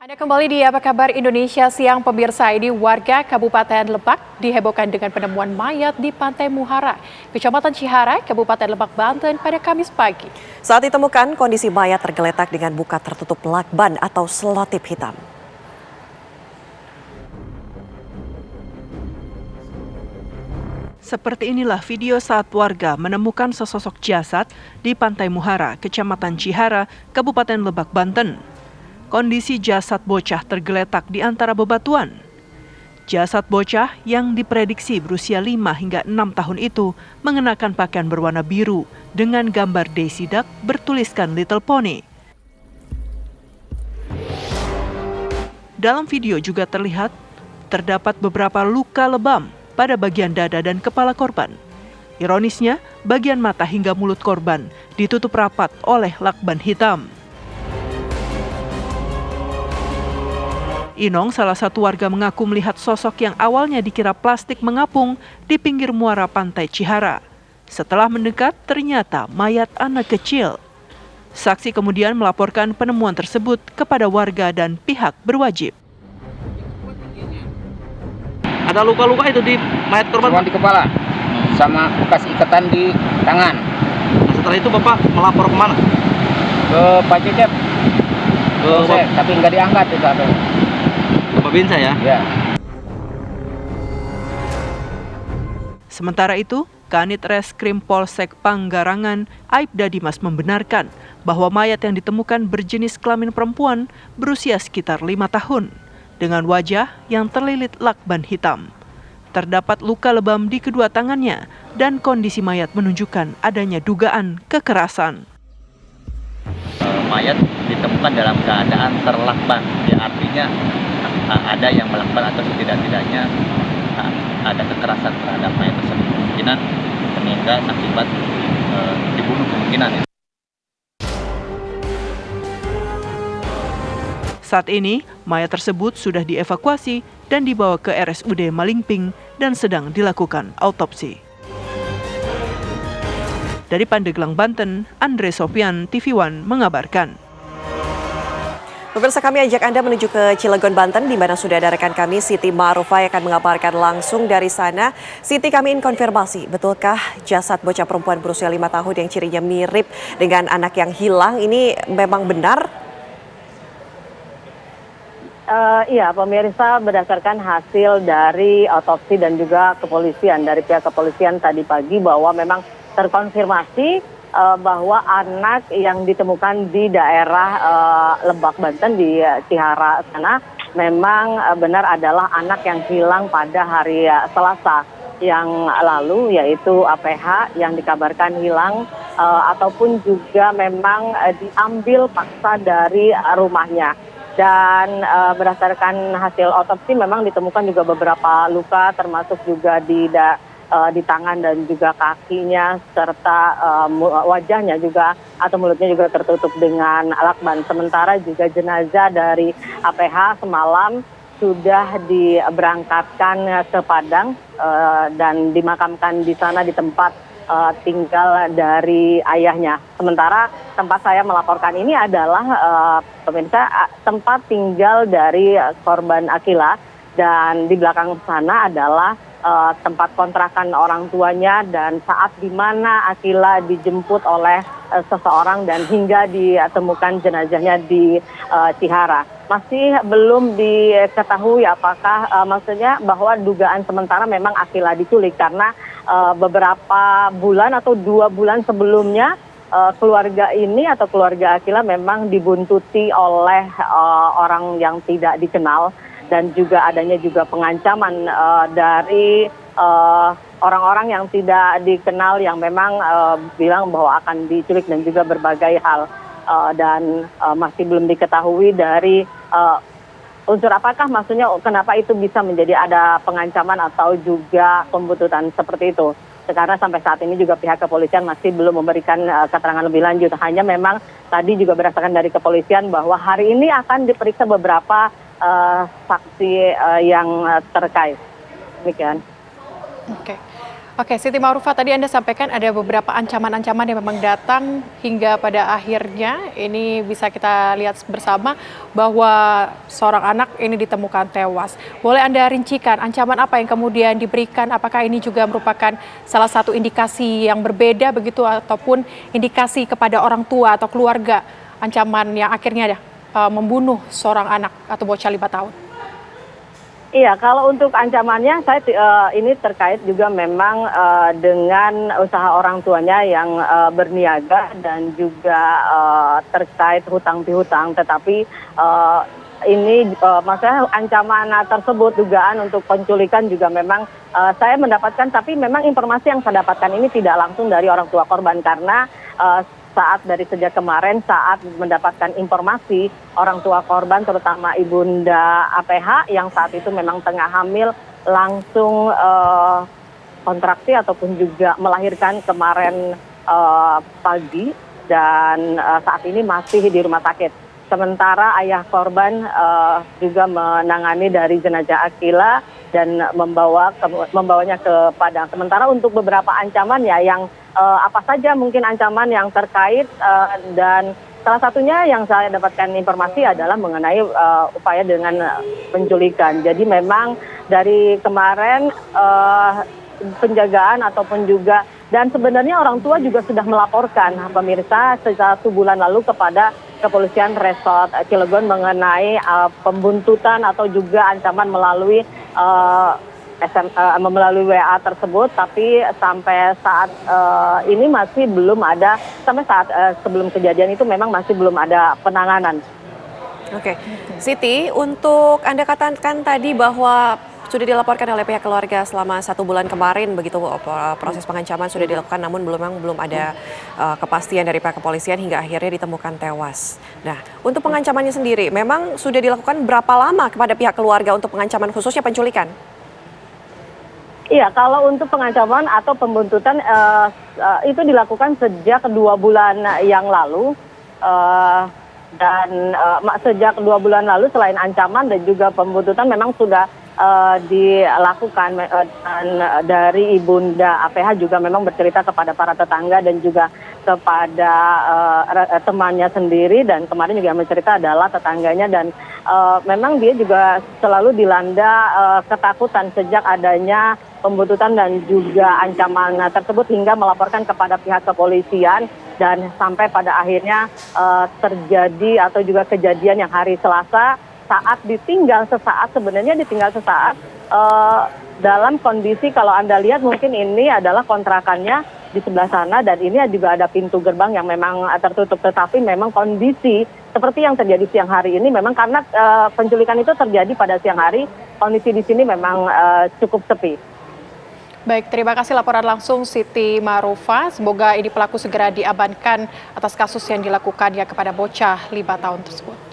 Anda kembali di Apa Kabar Indonesia Siang, pemirsa. Ini warga Kabupaten Lebak dihebohkan dengan penemuan mayat di Pantai Muhara, Kecamatan Cihara, Kabupaten Lebak, Banten pada Kamis pagi. Saat ditemukan, kondisi mayat tergeletak dengan muka tertutup lakban atau selotip hitam. Seperti inilah video saat warga menemukan sesosok jasad di Pantai Muhara, Kecamatan Cihara, Kabupaten Lebak, Banten. Kondisi jasad bocah tergeletak di antara bebatuan. Jasad bocah yang diprediksi berusia 5 hingga 6 tahun itu mengenakan pakaian berwarna biru dengan gambar Daisy Duck bertuliskan Little Pony. Dalam video juga terlihat terdapat beberapa luka lebam pada bagian dada dan kepala korban. Ironisnya, bagian mata hingga mulut korban ditutup rapat oleh lakban hitam. Inong, salah satu warga, mengaku melihat sosok yang awalnya dikira plastik mengapung di pinggir muara Pantai Cihara. Setelah mendekat, ternyata mayat anak kecil. Saksi kemudian melaporkan penemuan tersebut kepada warga dan pihak berwajib. Ada luka-luka itu di mayat korban? Cuma di kepala, sama bekas ikatan di tangan. Nah, setelah itu Bapak melapor kemana? Ke Pak Cecep, tapi nggak diangkat itu satu. Bapak Binsa ya? Ya. Sementara itu, Kanit Reskrim Polsek Panggarangan, Aibda Dimas, membenarkan bahwa mayat yang ditemukan berjenis kelamin perempuan berusia sekitar 5 tahun. Dengan wajah yang terlilit lakban hitam. Terdapat luka lebam di kedua tangannya dan kondisi mayat menunjukkan adanya dugaan kekerasan. Mayat ditemukan dalam keadaan terlakban, ya artinya ada yang melakban atau setidak-tidaknya ada kekerasan terhadap mayat tersebut. Kemungkinan meninggal akibat dibunuh kemungkinan. Saat ini, mayat tersebut sudah dievakuasi dan dibawa ke RSUD Malingping dan sedang dilakukan autopsi. Dari Pandeglang, Banten, Andre Sofian, TV One mengabarkan. Pemirsa, kami ajak Anda menuju ke Cilegon, Banten, di mana sudah ada rekan kami Siti Ma'rufah yang akan mengabarkan langsung dari sana. Siti, kami ingin konfirmasi, betulkah jasad bocah perempuan berusia 5 tahun yang cirinya mirip dengan anak yang hilang ini memang benar? Iya, pemirsa, berdasarkan hasil dari otopsi dan juga kepolisian, dari pihak kepolisian tadi pagi, bahwa memang terkonfirmasi bahwa anak yang ditemukan di daerah Lebak, Banten, di Cihara sana, memang benar adalah anak yang hilang pada hari Selasa yang lalu, yaitu APH yang dikabarkan hilang ataupun juga memang diambil paksa dari rumahnya. Dan berdasarkan hasil otopsi memang ditemukan juga beberapa luka, termasuk juga di tangan dan juga kakinya, serta wajahnya juga atau mulutnya juga tertutup dengan lakban. Sementara juga jenazah dari APH semalam sudah diberangkatkan ke Padang dan dimakamkan di sana di tempat tinggal dari ayahnya. Sementara tempat saya melaporkan ini adalah pemirsa tempat tinggal dari korban Akila, dan di belakang sana adalah tempat kontrakan orang tuanya, dan saat di mana Akila dijemput oleh seseorang dan hingga ditemukan jenazahnya di Cihara. Masih belum diketahui apakah maksudnya bahwa dugaan sementara memang Akila diculik, karena beberapa bulan atau 2 bulan sebelumnya keluarga ini atau keluarga Akila memang dibuntuti oleh orang yang tidak dikenal, dan juga adanya juga pengancaman dari orang-orang yang tidak dikenal yang memang bilang bahwa akan diculik dan juga berbagai hal, dan masih belum diketahui dari unsur apakah, maksudnya kenapa itu bisa menjadi ada pengancaman atau juga pembuntutan seperti itu. Karena sampai saat ini juga pihak kepolisian masih belum memberikan keterangan lebih lanjut. Hanya memang tadi juga berdasarkan dari kepolisian bahwa hari ini akan diperiksa beberapa saksi yang terkait. Demikian. Oke. Oke, Siti Ma'rufah, tadi Anda sampaikan ada beberapa ancaman-ancaman yang memang datang hingga pada akhirnya ini bisa kita lihat bersama bahwa seorang anak ini ditemukan tewas. Boleh Anda rincikan ancaman apa yang kemudian diberikan? Apakah ini juga merupakan salah satu indikasi yang berbeda begitu ataupun indikasi kepada orang tua atau keluarga ancaman yang akhirnya membunuh seorang anak atau bocah 5 tahun? Iya, kalau untuk ancamannya saya ini terkait juga memang dengan usaha orang tuanya yang berniaga dan juga terkait hutang piutang. Tetapi ini maksudnya ancaman tersebut dugaan untuk penculikan juga memang saya mendapatkan, tapi memang informasi yang saya dapatkan ini tidak langsung dari orang tua korban karena sejak kemarin saat mendapatkan informasi orang tua korban terutama ibunda APH yang saat itu memang tengah hamil langsung kontraksi ataupun juga melahirkan kemarin pagi dan saat ini masih di rumah sakit. Sementara ayah korban juga menangani dari jenazah Akila dan membawanya ke Padang. Sementara untuk beberapa ancaman ya yang apa saja mungkin ancaman yang terkait dan salah satunya yang saya dapatkan informasi adalah mengenai upaya dengan penculikan. Jadi memang dari kemarin penjagaan ataupun juga dan sebenarnya orang tua juga sudah melaporkan pemirsa sejak 1 bulan lalu kepada Kepolisian Resort Cilegon mengenai pembuntutan atau juga ancaman melalui melalui WA tersebut, tapi sampai saat ini masih belum ada, sampai saat sebelum kejadian itu memang masih belum ada penanganan. Oke, Siti, untuk Anda katakan tadi bahwa sudah dilaporkan oleh pihak keluarga selama 1 bulan kemarin, begitu proses pengancaman sudah dilakukan, namun belum ada kepastian dari pihak kepolisian hingga akhirnya ditemukan tewas. Nah, untuk pengancamannya sendiri, memang sudah dilakukan berapa lama kepada pihak keluarga untuk pengancaman khususnya penculikan? Iya, kalau untuk pengancaman atau pembuntutan itu dilakukan sejak 2 bulan yang lalu dan sejak 2 bulan lalu selain ancaman dan juga pembuntutan memang sudah dilakukan dan dari ibunda APH juga memang bercerita kepada para tetangga dan juga kepada temannya sendiri dan kemarin juga mencerita adalah tetangganya dan memang dia juga selalu dilanda ketakutan sejak adanya pembuntutan dan juga ancaman tersebut hingga melaporkan kepada pihak kepolisian dan sampai pada akhirnya terjadi atau juga kejadian yang hari Selasa saat ditinggal sesaat dalam kondisi kalau Anda lihat mungkin ini adalah kontrakannya di sebelah sana dan ini juga ada pintu gerbang yang memang tertutup tetapi memang kondisi seperti yang terjadi siang hari ini memang karena penculikan itu terjadi pada siang hari kondisi di sini memang cukup sepi. Baik, terima kasih laporan langsung Siti Ma'rufah. Semoga ini pelaku segera diamankan atas kasus yang dilakukannya kepada bocah 5 tahun tersebut.